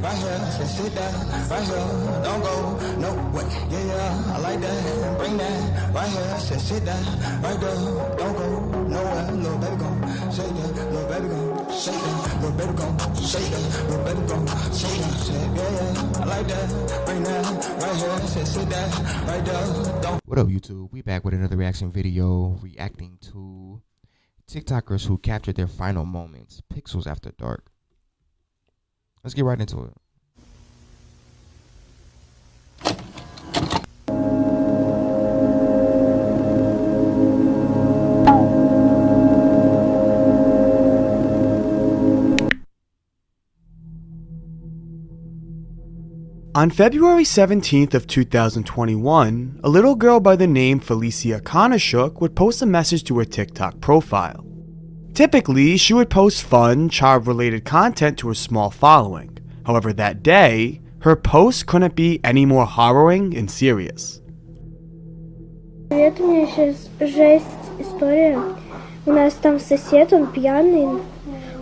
right here, just sit down, right here, don't go, no way, yeah, I like that, bring that, right here, just sit down, right there, don't go, nowhere, little baby gon' shake that, little baby gon' shake that, little baby gon' shake that, little baby gon' shake that, yeah, I like that, bring that, right here, just sit down, right there, don't. What up, YouTube? We back with another reaction video reacting to TikTokers who captured their final moments, pixels after dark. Let's get right into it. On February 17th of 2021, a little girl by the name Felicia kashuk would post a message to her TikTok profile. Typically, she would post fun, child-related content to her small following. However, that day, her post couldn't be any more harrowing and serious. Привет, у меня сейчас жесть история. У нас там сосед, он пьяный.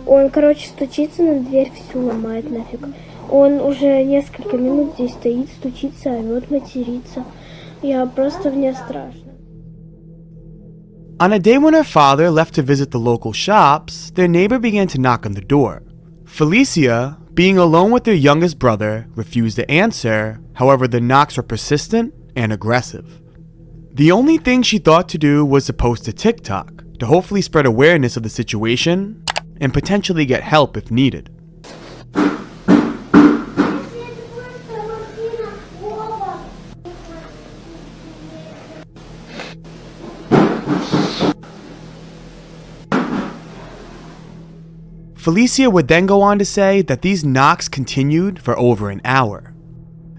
Он, стучится на дверь, всю ломает нафиг. Он уже несколько минут здесь стоит, стучится, орёт, матерится. Я просто мне страшно. On a day when her father left to visit the local shops, their neighbor began to knock on the door. Felicia, being alone with their youngest brother, refused to answer. However, the knocks were persistent and aggressive. The only thing she thought to do was to post to TikTok to hopefully spread awareness of the situation and potentially get help if needed. Felicia would then go on to say that these knocks continued for over an hour.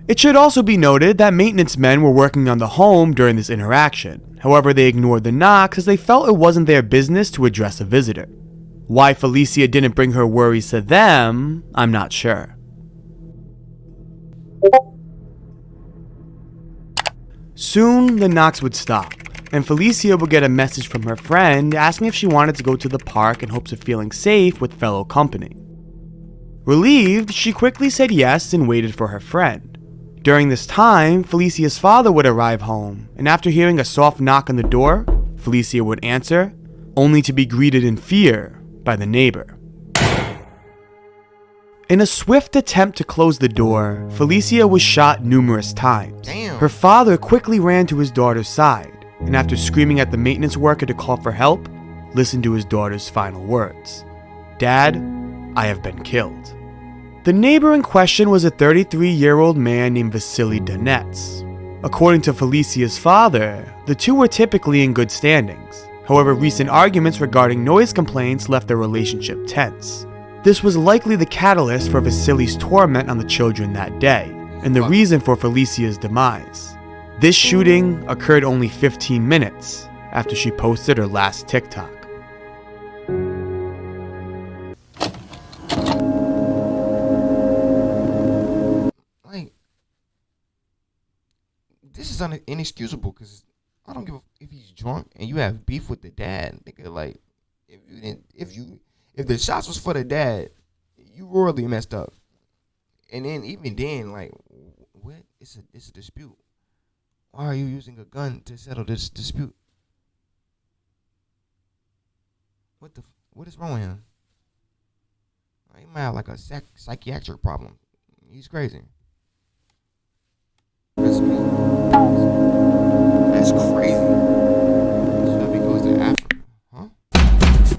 It should also be noted that maintenance men were working on the home during this interaction. However, they ignored the knocks as they felt it wasn't their business to address a visitor. Why Felicia didn't bring her worries to them, I'm not sure. Soon, the knocks would stop, and Felicia would get a message from her friend asking if she wanted to go to the park in hopes of feeling safe with fellow company. Relieved, she quickly said yes and waited for her friend. During this time, Felicia's father would arrive home, and after hearing a soft knock on the door, Felicia would answer, only to be greeted in fear by the neighbor. In a swift attempt to close the door, Felicia was shot numerous times. Damn. Her father quickly ran to his daughter's side, and after screaming at the maintenance worker to call for help, listened to his daughter's final words. "Dad, I have been killed." The neighbor in question was a 33-year-old man named Vasily Donets. According to Felicia's father, the two were typically in good standings. However, recent arguments regarding noise complaints left their relationship tense. This was likely the catalyst for Vasily's torment on the children that day, and the reason for Felicia's demise. This shooting occurred only 15 minutes after she posted her last TikTok. Like, this is inexcusable because I don't give a if he's drunk and you have beef with the dad. Nigga, like, if the shots was for the dad, you royally messed up. And then even then, like, what? It's a dispute. Why are you using a gun to settle this dispute? What is wrong with him? He might have like a psychiatric problem. He's crazy. That's me. That's crazy. Chubby goes to Africa, huh?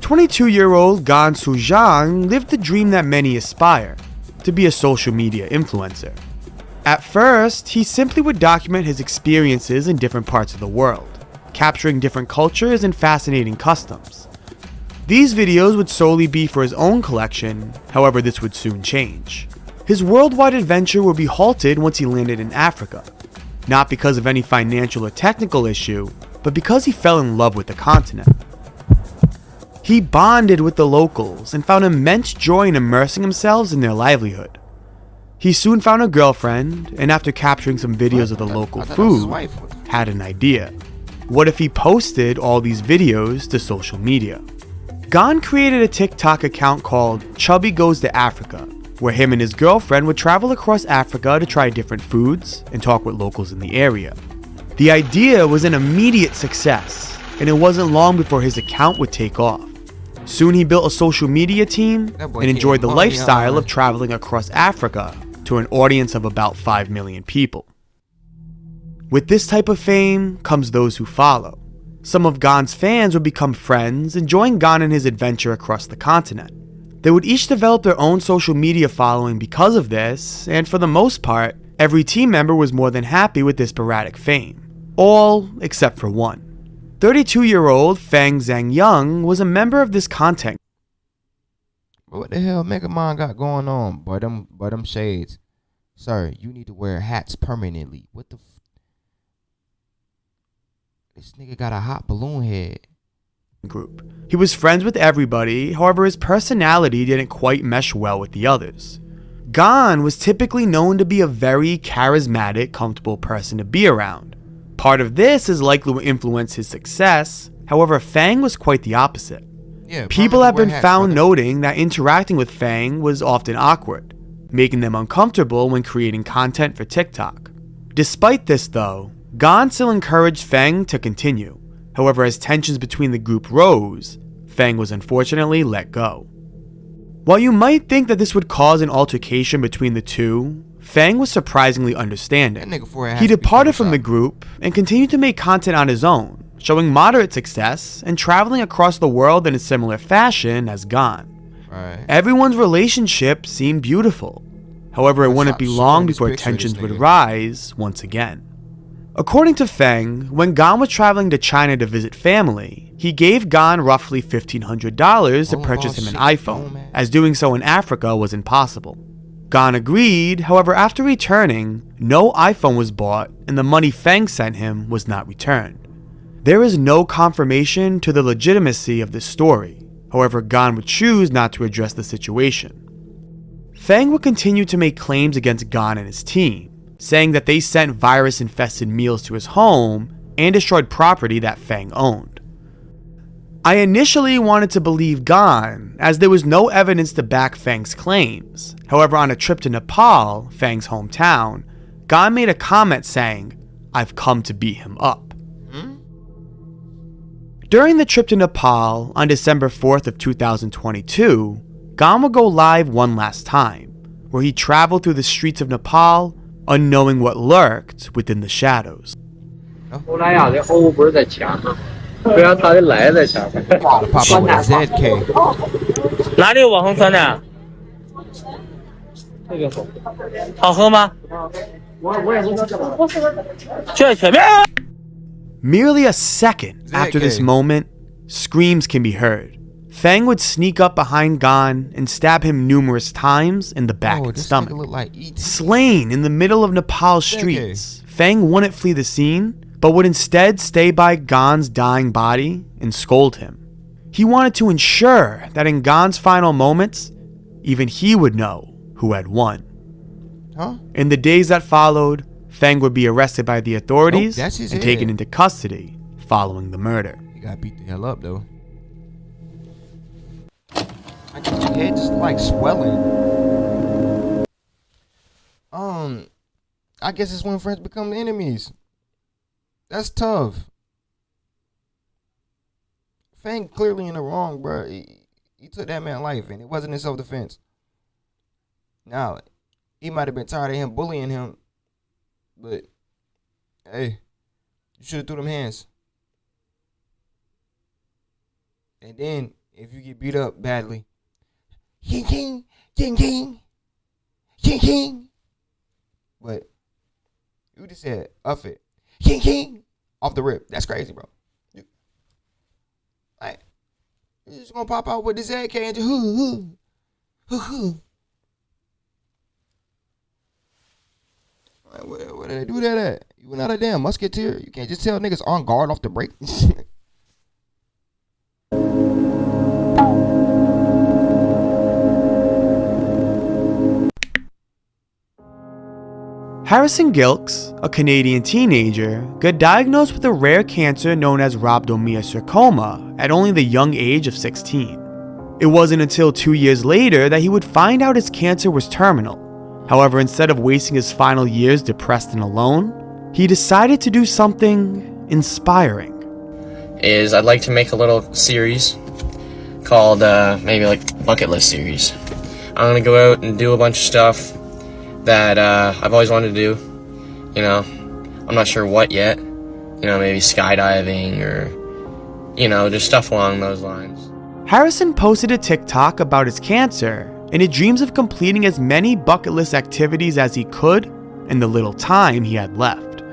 22-year-old Gan Suzhang lived the dream that many aspire, to be a social media influencer. At first, he simply would document his experiences in different parts of the world, capturing different cultures and fascinating customs. These videos would solely be for his own collection, however this would soon change. His worldwide adventure would be halted once he landed in Africa, not because of any financial or technical issue, but because he fell in love with the continent. He bonded with the locals and found immense joy in immersing himself in their livelihood. He soon found a girlfriend, and after capturing some videos of the local food, had an idea. What if he posted all these videos to social media? Gan created a TikTok account called Chubby Goes to Africa, where him and his girlfriend would travel across Africa to try different foods and talk with locals in the area. The idea was an immediate success, and it wasn't long before his account would take off. Soon he built a social media team and enjoyed the lifestyle of traveling across Africa to an audience of about 5 million people. With this type of fame comes those who follow. Some of Gan's fans would become friends and join Gan in his adventure across the continent. They would each develop their own social media following because of this, and for the most part, every team member was more than happy with this sporadic fame. All except for one. 32-year-old Fang Zhangyang was a member of this content. What the hell Mega Man got going on? Boy, them shades. Sir, you need to wear hats permanently. What the This nigga got a hot balloon head. Group. He was friends with everybody, however his personality didn't quite mesh well with the others. Gan was typically known to be a very charismatic, comfortable person to be around. Part of this is likely what influenced his success, however Fang was quite the opposite. Yeah, people have been found noting that interacting with Fang was often awkward, making them uncomfortable when creating content for TikTok. Despite this though, Gan still encouraged Fang to continue. However, as tensions between the group rose, Fang was unfortunately let go. While you might think that this would cause an altercation between the two, Fang was surprisingly understanding. He departed from the group and continued to make content on his own, showing moderate success and traveling across the world in a similar fashion as Gan. Everyone's relationship seemed beautiful. However, it wouldn't be long before tensions would rise once again. According to Fang, when Gan was traveling to China to visit family, he gave Gan roughly $1,500 to purchase him an iPhone, as doing so in Africa was impossible. Gan agreed, however after returning, no iPhone was bought and the money Fang sent him was not returned. There is no confirmation to the legitimacy of this story, however Gan would choose not to address the situation. Fang would continue to make claims against Gan and his team, saying that they sent virus-infested meals to his home and destroyed property that Fang owned. I initially wanted to believe Gan, as there was no evidence to back Fang's claims. However, on a trip to Nepal, Fang's hometown, Gan made a comment saying, "I've come to beat him up." During the trip to Nepal, on December 4th of 2022, Gan would go live one last time, where he traveled through the streets of Nepal, unknowing what lurked within the shadows. Gotta pop up with a ZK. 哪里有网红酸奶？这个好喝吗？这前面。 Merely a second after this moment, screams can be heard. Fang would sneak up behind Gan and stab him numerous times in the back and stomach. Slain in the middle of Nepal's streets, Fang wouldn't flee the scene, but would instead stay by Gan's dying body and scold him. He wanted to ensure that in Gan's final moments, even he would know who had won. In the days that followed, Fang would be arrested by the authorities and taken into custody following the murder. You got beat the hell up though. I get your head just like swelling. I guess it's when friends become enemies. That's tough. Fang clearly in the wrong, bro. He took that man's life, and it wasn't in self-defense. Now, he might have been tired of him bullying him, but hey, you should have threw them hands. And then, if you get beat up badly, king, king, king, king, king, king. But you just said, "Uff it, king, king," off the rip. That's crazy, bro. Like, you just gonna pop out with this AK and just hoo. Like, where did they do that at? You not a damn musketeer. You can't just tell niggas on guard off the break. Harrison Gilks, a Canadian teenager, got diagnosed with a rare cancer known as rhabdomyosarcoma at only the young age of 16. It wasn't until 2 years later that he would find out his cancer was terminal. However, instead of wasting his final years depressed and alone, he decided to do something inspiring. I'd like to make a little series called maybe like bucket list series. I'm gonna go out and do a bunch of stuff that I've always wanted to do. You know, I'm not sure what yet. You know, maybe skydiving or, you know, just stuff along those lines. Harrison posted a TikTok about his cancer and his dreams of completing as many bucket list activities as he could in the little time he had left.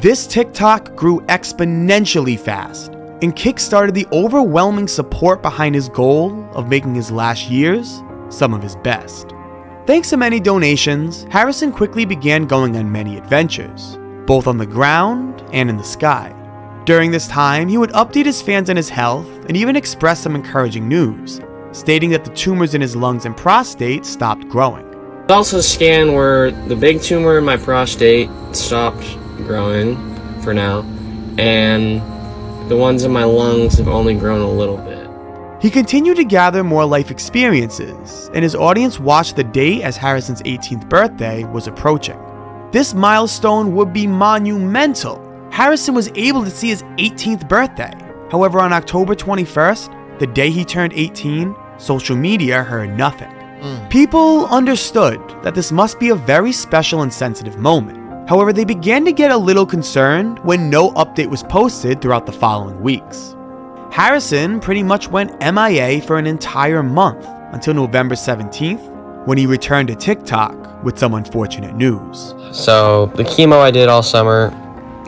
This TikTok grew exponentially fast and kickstarted the overwhelming support behind his goal of making his last years some of his best. Thanks to many donations, Harrison quickly began going on many adventures, both on the ground and in the sky. During this time, he would update his fans on his health and even express some encouraging news, stating that the tumors in his lungs and prostate stopped growing. I also scanned where the big tumor in my prostate stopped growing for now, and the ones in my lungs have only grown a little bit. He continued to gather more life experiences, and his audience watched the date as Harrison's 18th birthday was approaching. This milestone would be monumental. Harrison was able to see his 18th birthday. However, on October 21st, the day he turned 18, social media heard nothing. People understood that this must be a very special and sensitive moment. However, they began to get a little concerned when no update was posted throughout the following weeks. Harrison pretty much went MIA for an entire month until November 17th, when he returned to TikTok with some unfortunate news. So the chemo I did all summer,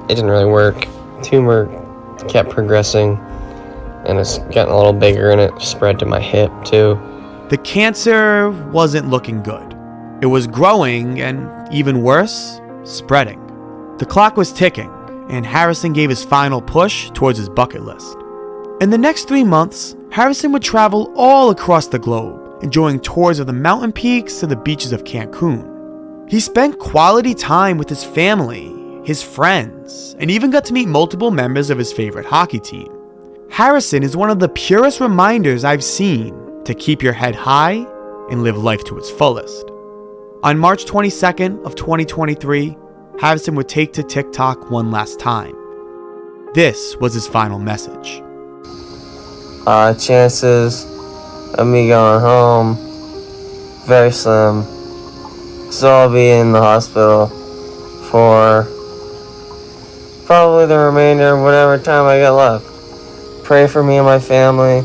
it didn't really work. Tumor kept progressing, and it's getting a little bigger, and it spread to my hip too. The cancer wasn't looking good. It was growing and, even worse, spreading. The clock was ticking, and Harrison gave his final push towards his bucket list. In the next 3 months, Harrison would travel all across the globe, enjoying tours of the mountain peaks to the beaches of Cancun. He spent quality time with his family, his friends, and even got to meet multiple members of his favorite hockey team. Harrison is one of the purest reminders I've seen to keep your head high and live life to its fullest. On March 22nd of 2023, Harrison would take to TikTok one last time. This was his final message. Chances of me going home, very slim. So I'll be in the hospital for probably the remainder of whatever time I got left. Pray for me and my family.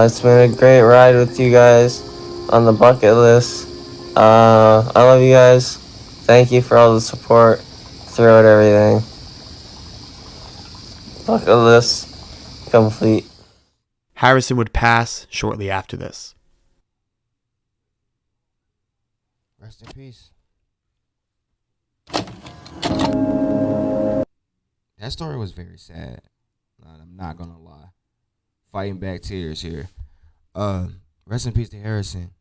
It's been a great ride with you guys on the bucket list. I love you guys. Thank you for all the support throughout everything. Bucket list complete. Harrison would pass shortly after this. Rest in peace. That story was very sad. I'm not gonna lie. Fighting back tears here. Rest in peace to Harrison.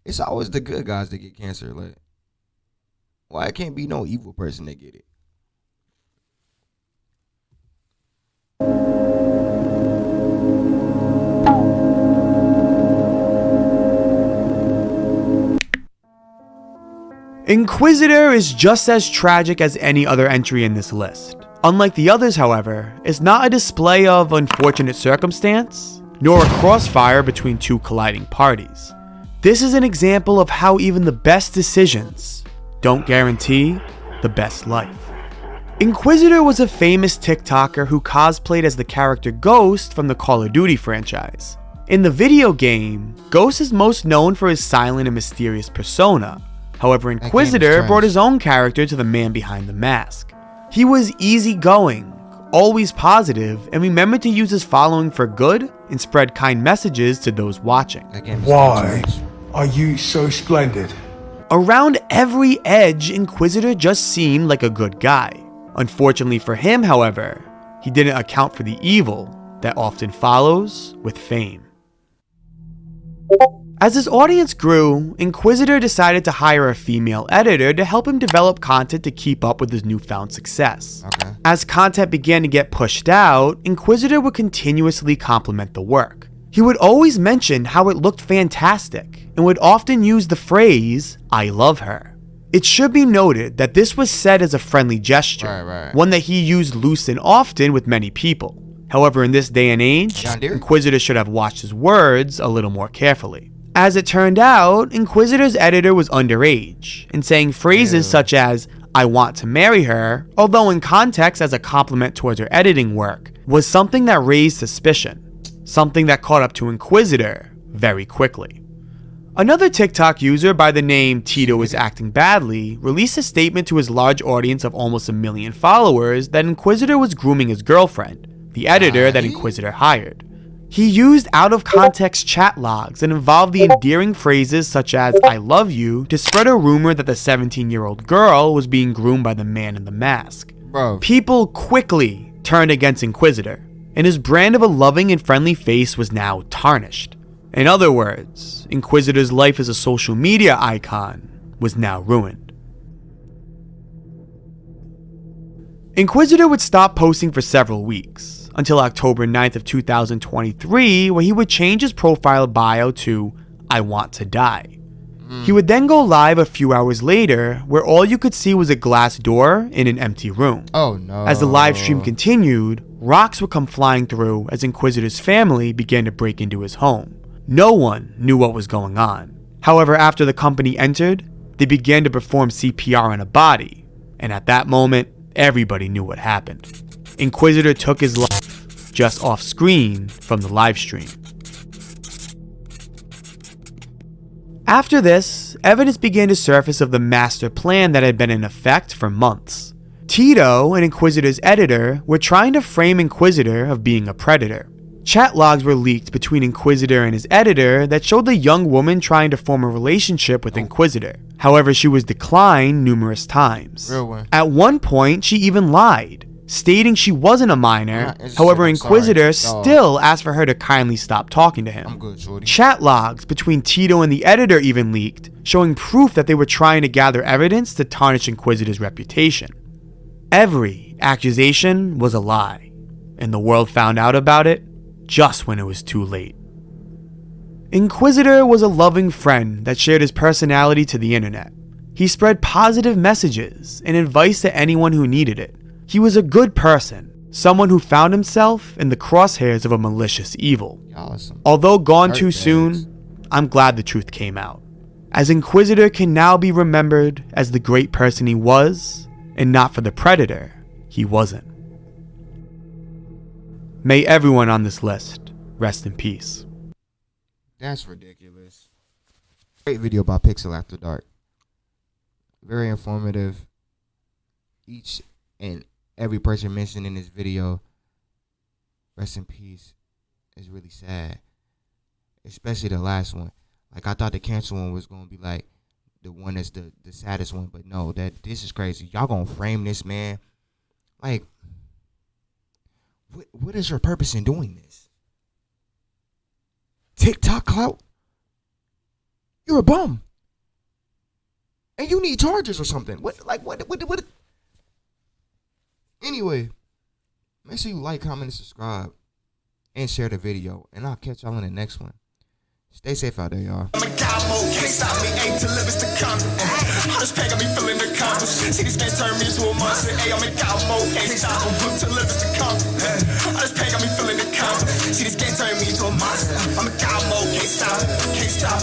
It's always the good guys that get cancer. Like, why it can't be no evil person that get it? Inquisitor is just as tragic as any other entry in this list. Unlike the others, however, it's not a display of unfortunate circumstance, nor a crossfire between two colliding parties. This is an example of how even the best decisions don't guarantee the best life. Inquisitor was a famous TikToker who cosplayed as the character Ghost from the Call of Duty franchise. In the video game, Ghost is most known for his silent and mysterious persona. However, Inquisitor brought his own character to the man behind the mask. He was easygoing, always positive, and remembered to use his following for good and spread kind messages to those watching. Why are you so splendid? Around every edge, Inquisitor just seemed like a good guy. Unfortunately for him, however, he didn't account for the evil that often follows with fame. As his audience grew, Inquisitor decided to hire a female editor to help him develop content to keep up with his newfound success. Okay. As content began to get pushed out, Inquisitor would continuously compliment the work. He would always mention how it looked fantastic and would often use the phrase, "I love her." It should be noted that this was said as a friendly gesture, Right. one that he used loose and often with many people. However, in this day and age, Inquisitor should have watched his words a little more carefully. As it turned out, Inquisitor's editor was underage, and saying phrases such as, "I want to marry her," although in context as a compliment towards her editing work, was something that raised suspicion, something that caught up to Inquisitor very quickly. Another TikTok user by the name Tito is Acting Badly released a statement to his large audience of almost 1 million followers that Inquisitor was grooming his girlfriend, the editor that Inquisitor hired. He used out-of-context chat logs that involved the endearing phrases such as "I love you" to spread a rumor that the 17-year-old girl was being groomed by the man in the mask. Bro. People quickly turned against Inquisitor, and his brand of a loving and friendly face was now tarnished. In other words, Inquisitor's life as a social media icon was now ruined. Inquisitor would stop posting for several weeks, until October 9th of 2023, where he would change his profile bio to "I want to die." He would then go live a few hours later, where all you could see was a glass door in an empty room. Oh no. As the live stream continued, rocks would come flying through as Inquisitor's family began to break into his home. No one knew what was going on. However, after the company entered, they began to perform CPR on a body, and at that moment, everybody knew what happened. Inquisitor took his life just off screen from the live stream. After this, evidence began to surface of the master plan that had been in effect for months. Tito and Inquisitor's editor were trying to frame Inquisitor of being a predator. Chat logs were leaked between Inquisitor and his editor that showed the young woman trying to form a relationship with Inquisitor. However, she was declined numerous times. Real one. At one point, she even lied, stating she wasn't a minor. However, Inquisitor still asked for her to kindly stop talking to him. I'm good, shorty. Chat logs between Tito and the editor even leaked, showing proof that they were trying to gather evidence to tarnish Inquisitor's reputation. Every accusation was a lie, and the world found out about it just when it was too late. Inquisitor was a loving friend that shared his personality to the internet. He spread positive messages and advice to anyone who needed it. He was a good person, someone who found himself in the crosshairs of a malicious evil. Although gone too soon, I'm glad the truth came out, as Inquisitor can now be remembered as the great person he was, and not for the predator he wasn't. May everyone on this list rest in peace. That's ridiculous. Great video by Pixel After Dark. Very informative. Each and every person mentioned in this video, rest in peace, is really sad. Especially the last one. Like, I thought the cancer one was going to be like the one that's the saddest one, but no, this is crazy. Y'all going to frame this man. Like, what is your purpose in doing this? TikTok clout? You're a bum. And you need charges or something. What? Anyway, make sure you like, comment, and subscribe. And share the video. And I'll catch y'all in the next one. Stay safe out there, y'all. I'm a cowboy, can't stop me, ain't to live is to come. All this pain got me feeling accomplished. See, these games turn me into a monster. Hey, I'm a cowboy, can't stop me, to live is to come. All this pain got me feeling accomplished. See, these games turn me into a monster. I'm a cowboy, can't stop, can't stop.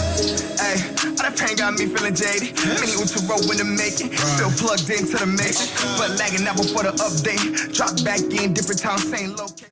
Hey, all that pain got me feeling jaded. Many with to roll in the making. Still plugged into the mix, but lagging out before the update. Drop back in, different time, same location.